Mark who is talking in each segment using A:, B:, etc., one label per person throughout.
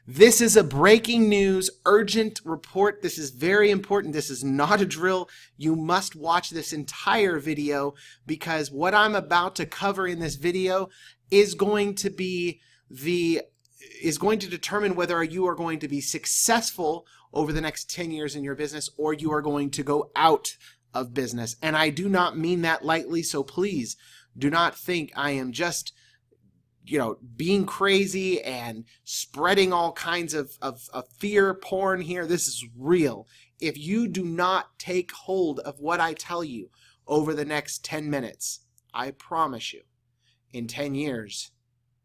A: This is a breaking news, urgent report. This is very important. This is not a drill. You must watch this entire video because what I'm about to cover in this video is going to determine whether you are going to be successful over the next 10 years in your business or you are going to go out of business. And I do not mean that lightly, so please do not think I am just being crazy and spreading all kinds of fear porn here. This is real. If you do not take hold of what I tell you over the next 10 minutes, I promise you, in 10 years,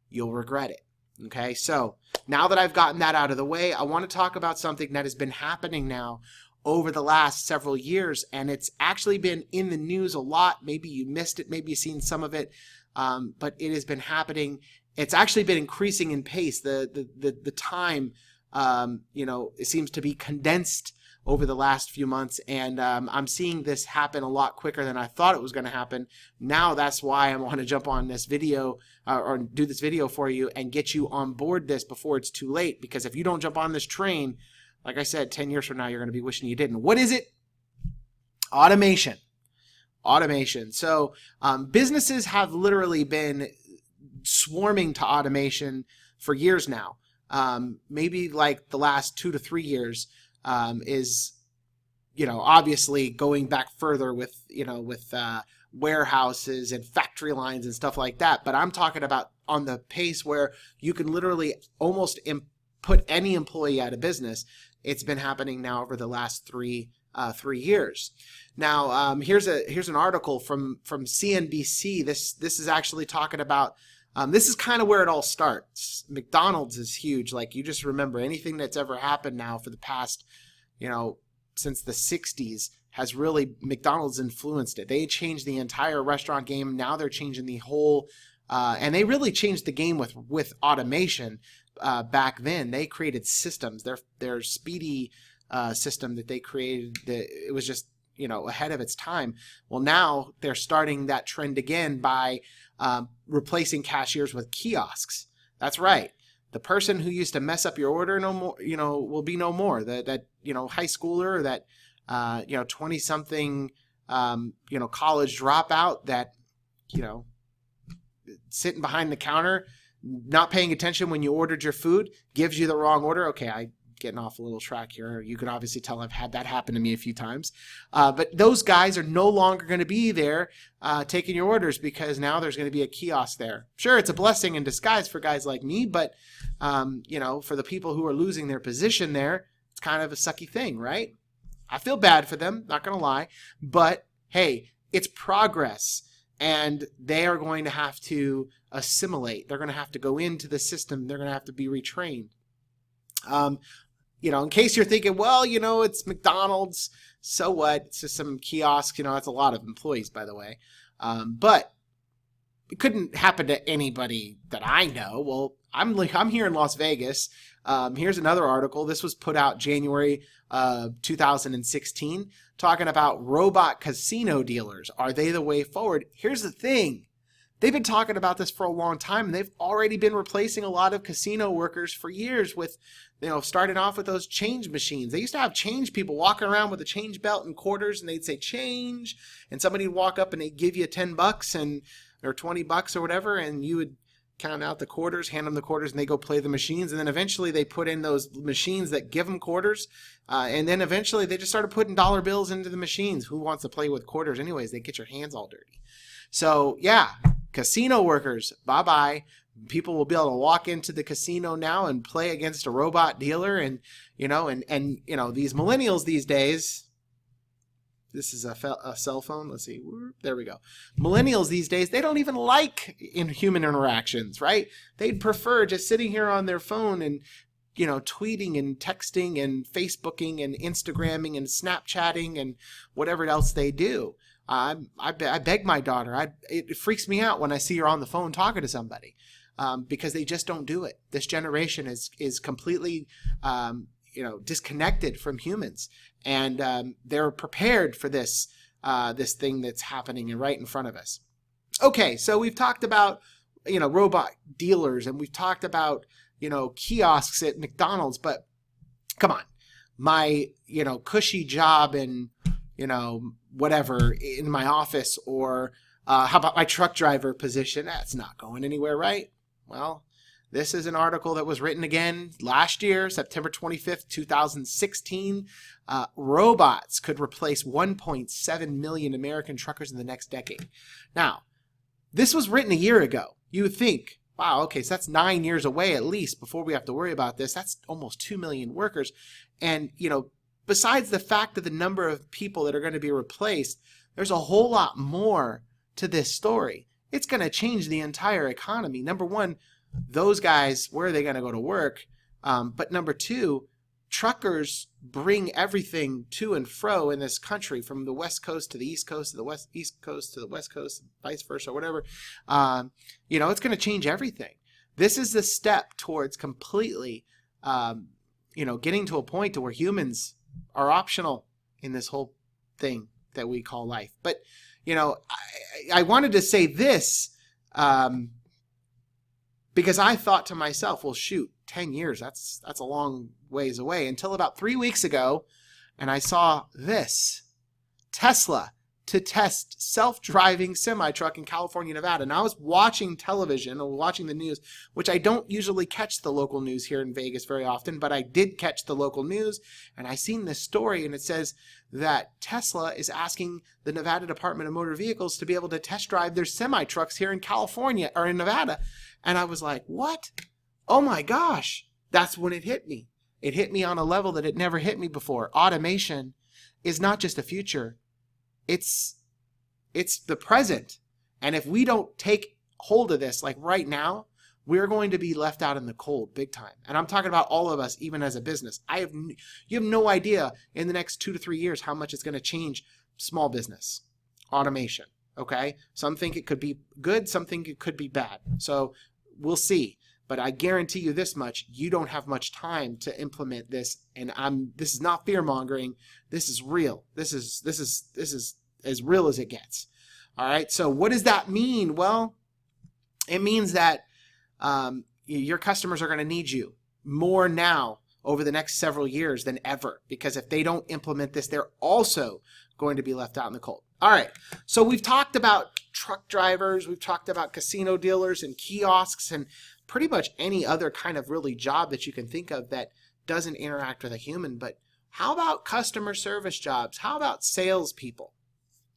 A: you'll regret it. Okay, so now that I've gotten that out of the way, I want to talk about something that has been happening now over the last several years, and it's actually been in the news a lot. Maybe you missed it, maybe you've seen some of it, but it has been happening. It's actually been increasing in pace. The time, it seems to be condensed over the last few months, and I'm seeing this happen a lot quicker than I thought it was going to happen. Now that's why I want to jump on this video or do this video for you and get you on board this before it's too late, because if you don't jump on this train, like I said, 10 years from now, you're going to be wishing you didn't. What is it? Automation. Automation. So businesses have literally been swarming to automation for years now. Maybe like the last 2 to 3 years is, obviously going back further with warehouses and factory lines and stuff like that. But I'm talking about on the pace where you can literally almost put any employee out of business. It's been happening now over the last 3 years. Now, here's an article from CNBC. This is actually talking about. This is kind of where it all starts. McDonald's is huge. Like, you just remember anything that's ever happened now for the past, since the 60s has really, McDonald's influenced it. They changed the entire restaurant game. Now they're changing the whole, and they really changed the game with automation. Back then, they created systems. Their speedy system that they created, it was just ahead of its time. Well, now they're starting that trend again by replacing cashiers with kiosks. That's right. The person who used to mess up your order no more, will be no more. That high schooler, or that 20-something college dropout that sitting behind the counter, not paying attention when you ordered your food, gives you the wrong order. Okay, I'm getting off a little track here. You can obviously tell I've had that happen to me a few times. But those guys are no longer going to be there taking your orders, because now there's going to be a kiosk there. Sure, it's a blessing in disguise for guys like me, but for the people who are losing their position there, it's kind of a sucky thing, right? I feel bad for them, not going to lie. But hey, it's progress. And they are going to have to assimilate. They're going to have to go into the system. They're going to have to be retrained. In case you're thinking, well, it's McDonald's, so what? It's just some kiosks. That's a lot of employees, by the way. But it couldn't happen to anybody that I know. Well, I'm here in Las Vegas. Here's another article. This was put out January 2016, talking about robot casino dealers. Are they the way forward? Here's the thing. They've been talking about this for a long time, and they've already been replacing a lot of casino workers for years with, starting off with those change machines. They used to have change people walking around with a change belt and quarters, and they'd say change, and somebody would walk up and they'd give you $10 or $20 or whatever, and you would count out the quarters, hand them the quarters, and they go play the machines. And then eventually they put in those machines that give them quarters. And then eventually they just started putting dollar bills into the machines. Who wants to play with quarters anyways? They get your hands all dirty. So yeah, casino workers, bye-bye. People will be able to walk into the casino now and play against a robot dealer. And, these millennials these days, this is a cell phone. Let's see. There we go. Millennials these days, they don't even like human interactions, right? They'd prefer just sitting here on their phone and, tweeting and texting and Facebooking and Instagramming and Snapchatting and whatever else they do. I beg my daughter. It freaks me out when I see her on the phone talking to somebody because they just don't do it. This generation is completely disconnected from humans, and they're prepared for this thing that's happening right in front of us. Okay, so we've talked about robot dealers, and we've talked about kiosks at McDonald's, but come on, my, cushy job in, whatever in my office, or how about my truck driver position? That's not going anywhere, right? Well, this is an article that was written again last year, September 25th, 2016. Robots could replace 1.7 million American truckers in the next decade. Now, this was written a year ago. You would think, wow, okay, so that's 9 years away at least before we have to worry about this. That's almost 2 million workers. And, besides the fact that the number of people that are going to be replaced, there's a whole lot more to this story. It's going to change the entire economy. Number one, those guys, where are they going to go to work? But number two, truckers bring everything to and fro in this country, from the West Coast to the East Coast, to the East Coast to the West Coast, vice versa, or whatever. It's going to change everything. This is the step towards completely, getting to a point to where humans are optional in this whole thing that we call life. But, I wanted to say this, because I thought to myself, well, shoot, 10 years, that's a long ways away, until about 3 weeks ago, and I saw this. Tesla to test self-driving semi-truck in California, Nevada. And I was watching television, or watching the news, which I don't usually catch the local news here in Vegas very often, but I did catch the local news, and I seen this story, and it says that Tesla is asking the Nevada Department of Motor Vehicles to be able to test drive their semi-trucks here in California, or in Nevada. And I was like, what? Oh my gosh. That's when it hit me. It hit me on a level that it never hit me before. Automation is not just a future. It's the present. And if we don't take hold of this, like right now, we're going to be left out in the cold big time. And I'm talking about all of us, even as a business. You have no idea in the next 2 to 3 years how much it's going to change small business. Automation. Okay? Some think it could be good, some think it could be bad. So we'll see. But I guarantee you this much, you don't have much time to implement this. And this is not fear mongering. This is real. This is as real as it gets. All right. So what does that mean? Well, it means that your customers are going to need you more now over the next several years than ever, because if they don't implement this, they're also going to be left out in the cold. All right. So we've talked about truck drivers. We've talked about casino dealers and kiosks and pretty much any other kind of really job that you can think of that doesn't interact with a human. But how about customer service jobs? How about salespeople?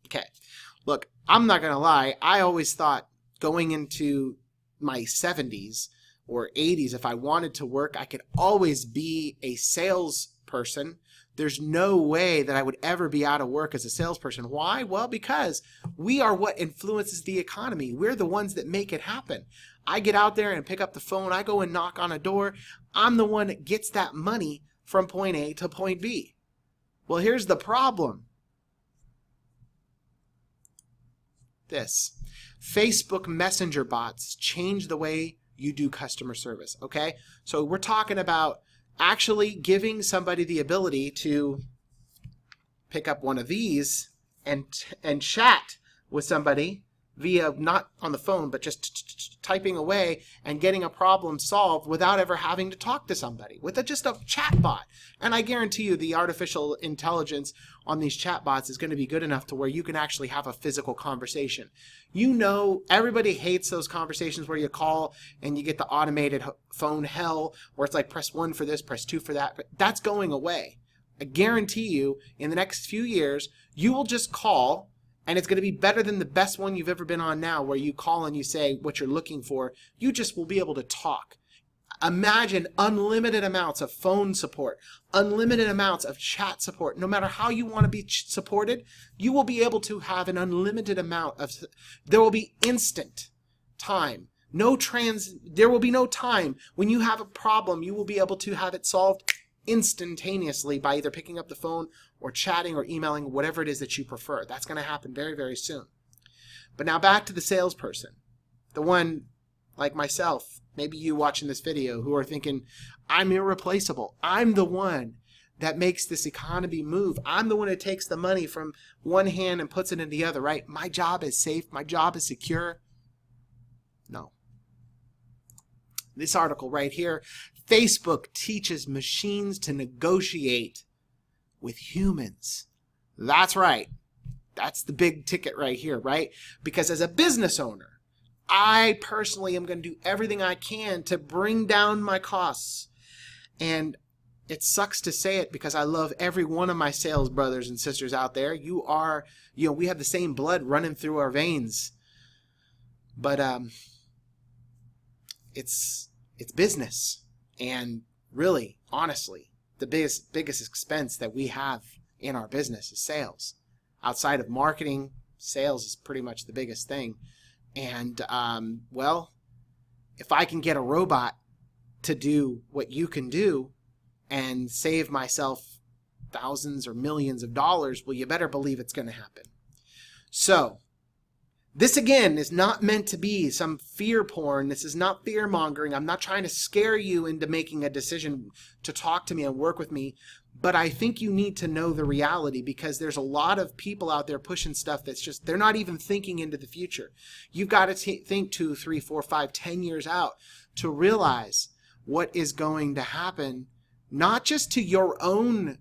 A: Okay. Look, I'm not going to lie. I always thought going into my 70s or 80s, if I wanted to work, I could always be a salesperson. There's no way that I would ever be out of work as a salesperson. Why? Well, because we are what influences the economy. We're the ones that make it happen. I get out there and pick up the phone. I go and knock on a door. I'm the one that gets that money from point A to point B. Well, here's the problem. This. Facebook Messenger bots change the way you do customer service, okay? So we're talking about actually giving somebody the ability to pick up one of these and chat with somebody via, not on the phone, but just typing away and getting a problem solved without ever having to talk to somebody with just a chat bot. And I guarantee you the artificial intelligence on these chat bots is going to be good enough to where you can actually have a physical conversation. Everybody hates those conversations where you call and you get the automated phone hell where it's like press 1 for this, press 2 for that. But that's going away. I guarantee you in the next few years, you will just call, and it's going to be better than the best one you've ever been on now, where you call and you say what you're looking for. You just will be able to talk. Imagine unlimited amounts of phone support, unlimited amounts of chat support. No matter how you want to be supported, you will be able to have an unlimited amount of, there will be instant time. There will be no time. When you have a problem, you will be able to have it solved instantaneously by either picking up the phone or chatting or emailing, whatever it is that you prefer. That's going to happen very, very soon. But now back to the salesperson, the one like myself, maybe you watching this video, who are thinking, I'm irreplaceable. I'm the one that makes this economy move. I'm the one that takes the money from one hand and puts it in the other, right? My job is safe. My job is secure. No. This article right here, Facebook teaches machines to negotiate with humans. That's right. That's the big ticket right here, right? Because as a business owner, I personally am going to do everything I can to bring down my costs. And it sucks to say it because I love every one of my sales brothers and sisters out there. We have the same blood running through our veins. But it's business. And really, honestly, the biggest expense that we have in our business is sales. Outside of marketing, sales is pretty much the biggest thing. And, if I can get a robot to do what you can do and save myself thousands or millions of dollars, well, you better believe it's going to happen. So, this again is not meant to be some fear porn. This is not fear mongering. I'm not trying to scare you into making a decision to talk to me and work with me. But I think you need to know the reality, because there's a lot of people out there pushing stuff that's just, they're not even thinking into the future. You've got to think 2, 3, 4, 5, 10 years out to realize what is going to happen, not just to your own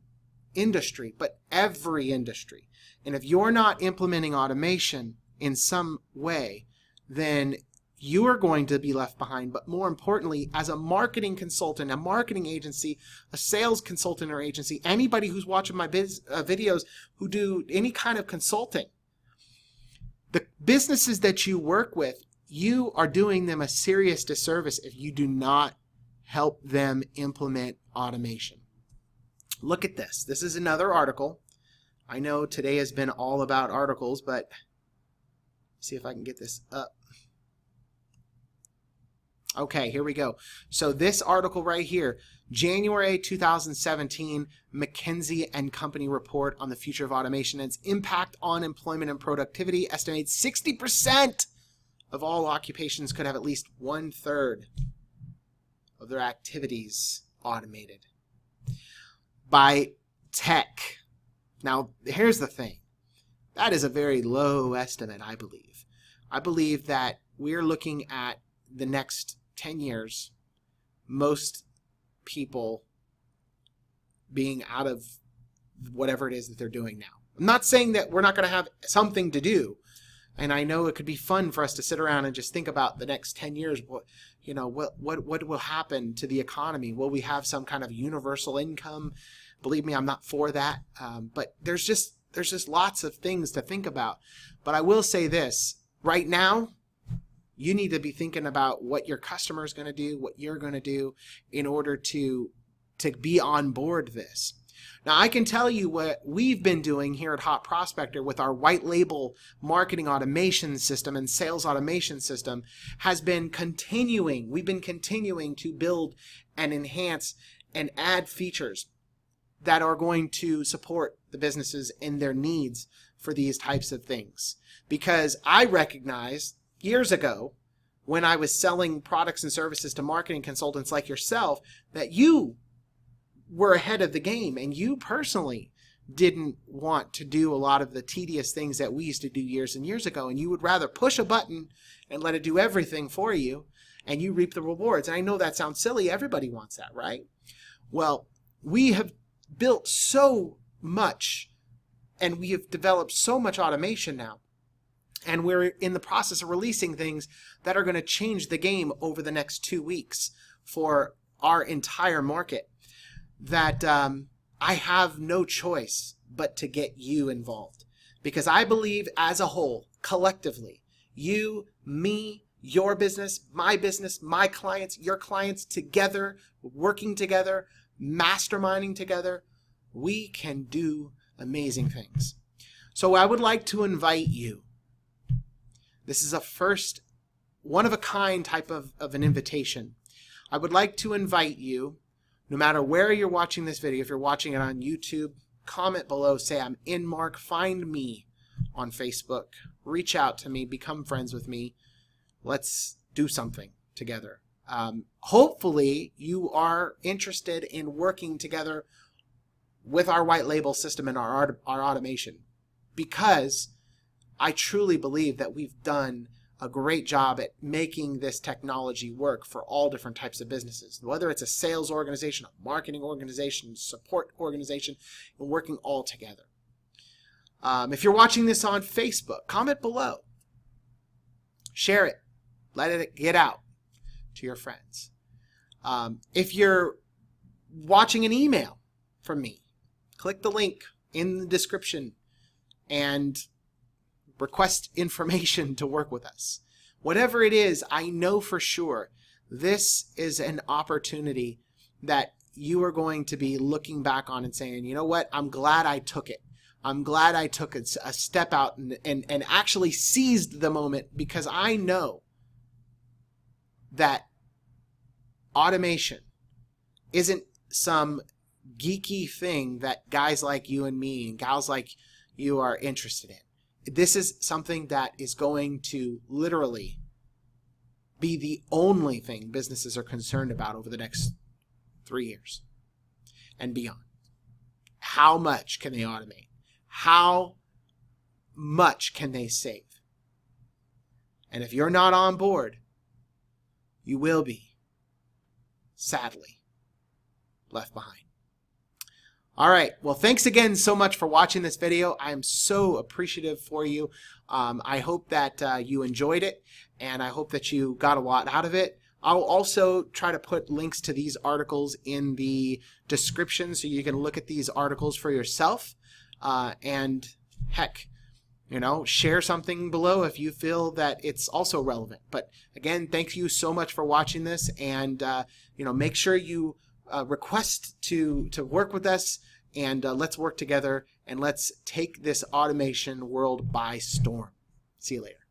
A: industry, but every industry. And if you're not implementing automation in some way, then you are going to be left behind. But more importantly, as a marketing consultant, a marketing agency, a sales consultant or agency, anybody who's watching my videos who do any kind of consulting, the businesses that you work with, you are doing them a serious disservice if you do not help them implement automation. Look at this. This is another article. I know today has been all about articles, but see if I can get this up. Okay, here we go. So this article right here, January 2017, McKinsey and Company report on the future of automation and its impact on employment and productivity estimates 60% of all occupations could have at least 1/3 of their activities automated by tech. Now, here's the thing. That is a very low estimate, I believe. I believe that we're looking at the next 10 years, most people being out of whatever it is that they're doing now. I'm not saying that we're not going to have something to do. And I know it could be fun for us to sit around and just think about the next 10 years. What will happen to the economy? Will we have some kind of universal income? Believe me, I'm not for that. But there's just lots of things to think about. But I will say this. Right now, you need to be thinking about what your customer is going to do, what you're going to do in order to be on board this. Now, I can tell you what we've been doing here at Hot Prospector with our white label marketing automation system and sales automation system has been continuing. We've been continuing to build and enhance and add features that are going to support the businesses in their needs for these types of things. Because I recognized years ago when I was selling products and services to marketing consultants like yourself that you were ahead of the game and you personally didn't want to do a lot of the tedious things that we used to do years and years ago, and you would rather push a button and let it do everything for you and you reap the rewards. And I know that sounds silly. Everybody wants that, right? Well, we have built so much and we have developed so much automation now. And we're in the process of releasing things that are going to change the game over the next 2 weeks for our entire market, that I have no choice but to get you involved. Because I believe as a whole, collectively, you, me, your business, my clients, your clients, together, working together, masterminding together, we can do amazing things. So I would like to invite you. This is a first, one-of-a-kind type of an invitation. I would like to invite you, no matter where you're watching this video, if you're watching it on YouTube, comment below, say I'm in Mark, find me on Facebook, reach out to me, become friends with me. Let's do something together. Hopefully you are interested in working together with our white label system and our automation, because I truly believe that we've done a great job at making this technology work for all different types of businesses, whether it's a sales organization, a marketing organization, support organization, and working all together. If you're watching this on Facebook, comment below. Share it. Let it get out to your friends. If you're watching an email from me, click the link in the description and request information to work with us. Whatever it is, I know for sure this is an opportunity that you are going to be looking back on and saying, you know what, I'm glad I took it. I'm glad I took a step out and actually seized the moment, because I know that automation isn't some geeky thing that guys like you and me and gals like you are interested in. This is something that is going to literally be the only thing businesses are concerned about over the next 3 years and beyond. How much can they automate? How much can they save? And if you're not on board, you will be, sadly, left behind. All right. Well, thanks again so much for watching this video. I am so appreciative for you. I hope that you enjoyed it, and I hope that you got a lot out of it. I'll also try to put links to these articles in the description so you can look at these articles for yourself. And heck, share something below if you feel that it's also relevant. But again, thank you so much for watching this, and make sure you request to work with us, and let's work together, and let's take this automation world by storm. See you later.